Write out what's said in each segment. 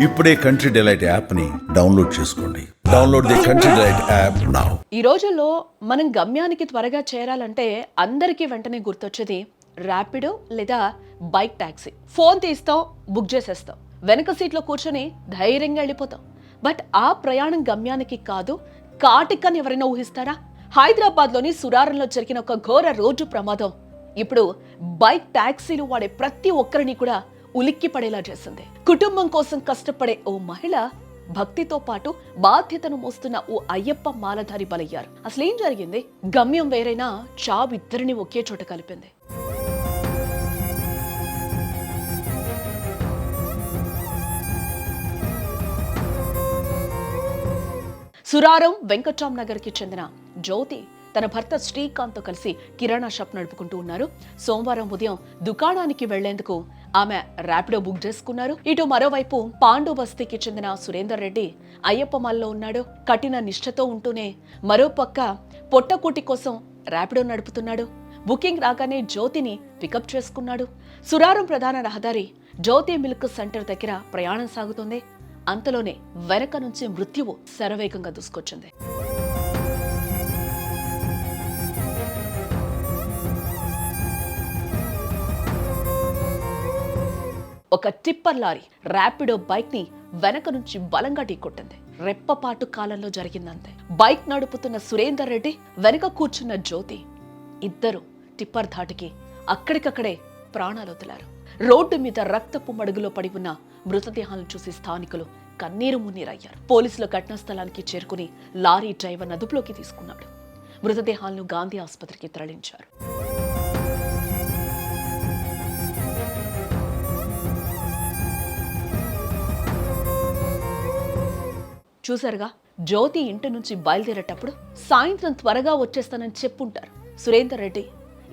ఇప్పుడే country delight app ని download చేసుకోండి. Download the country delight app now. ఈ రోజుల్లో మనం గమ్యానికి త్వరగా చేరాలంటే అందరికీ వెంటనే గుర్తొచ్చేది ర్యాపిడో లేదా బైక్ టాక్సీ. ఫోన్ తీస్తాం, బుక్ చేసేస్తాం, వెనక సీట్లో కూర్చొని ధైర్యంగా వెళ్ళిపోతాం. బట్ ఆ ప్రయాణం గమ్యానికి కాదు, కాటికని ఎవరైనా ఊహిస్తారా? హైదరాబాద్లోని సురారంలో జరిగిన ఒక ఘోర రోడ్డు ప్రమాదం ఇప్పుడు బైక్ టాక్సీలు వాడే ప్రతి ఒక్కరిని కూడా ఉలిక్కి పడేలా చేసింది. కుటుంబం కోసం కష్టపడే ఓ మహిళ భక్తితో పాటు బాధ్యతను మోస్తున్న ఓ అయ్యప్ప మాలధారి బలయ్యారు. అసలేం జరిగింది? గమ్యం వేరైనా చావు ఇద్దరిని ఒకే చోట కలిపింది. సురారం వెంకట్రామ్ నగర్ కి చెందిన జ్యోతి తన భర్త శ్రీకాంత్ తో కలిసి కిరాణా షాప్ నడుపుకుంటూ ఉన్నారు. సోమవారం ఉదయం దుకాణానికి వెళ్లేందుకు ఆమె ర్యాపిడో బుక్ చేసుకున్నారు. ఇటు మరోవైపు పాండు బస్తీకి చెందిన సురేందర్ రెడ్డి అయ్యప్పమాల్లో ఉన్నాడు. కఠిన నిష్ఠతో ఉంటూనే మరోపక్క పొట్టకూటి కోసం ర్యాపిడో నడుపుతున్నాడు. బుకింగ్ రాగానే జ్యోతిని పికప్ చేసుకున్నాడు. సురారం ప్రధాన రహదారి జ్యోతి మిల్క్ సెంటర్ దగ్గర ప్రయాణం సాగుతుంది. అంతలోనే వెనక నుంచి మృత్యువు శరవేగంగా దూసుకొచ్చింది. ఒక టిప్పర్ లారీ ర్యాపిడో బైక్ ని వెనక నుంచి బలంగా ఢీకొట్టింది. రెప్పపాటు కాలంలో జరిగిందంతే. బైక్ నడుపుతున్న సురేందర్ రెడ్డి, వెనక కూర్చున్న జ్యోతి ఇద్దరు టిప్పర్ ధాటికి అక్కడికక్కడే ప్రాణాలు వదిలారు. రోడ్డు మీద రక్తపు మడుగులో పడి ఉన్న మృతదేహాలను చూసి స్థానికులు కన్నీరు మున్నీరయ్యారు. పోలీసులు ఘటనా స్థలానికి చేరుకుని లారీ డ్రైవర్ అదుపులోకి తీసుకున్నాడు. మృతదేహాలను గాంధీ ఆసుపత్రికి తరలించారు. చూసారుగా, జ్యోతి ఇంటి నుంచి బయలుదేరేటప్పుడు సాయంత్రం త్వరగా వచ్చేస్తానని చెప్పుంటారు సురేందర్ రెడ్డి.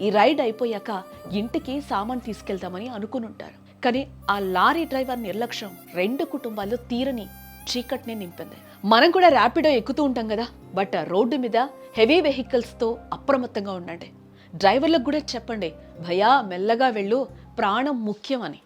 ఈ రైడ్ అయిపోయాక ఇంటికి సామాన్ తీసుకెళ్తామని అనుకునుంటారు. కానీ ఆ లారీ డ్రైవర్ నిర్లక్ష్యం రెండు కుటుంబాల్లో తీరని చీకటిని నింపింది. మనం కూడా ర్యాపిడో ఎక్కుతూ ఉంటాం కదా, బట్ రోడ్డు మీద హెవీ వెహికల్స్ తో అప్రమత్తంగా ఉండండి. డ్రైవర్లకు కూడా చెప్పండి, భయా మెల్లగా వెళ్ళు, ప్రాణం ముఖ్యం అని.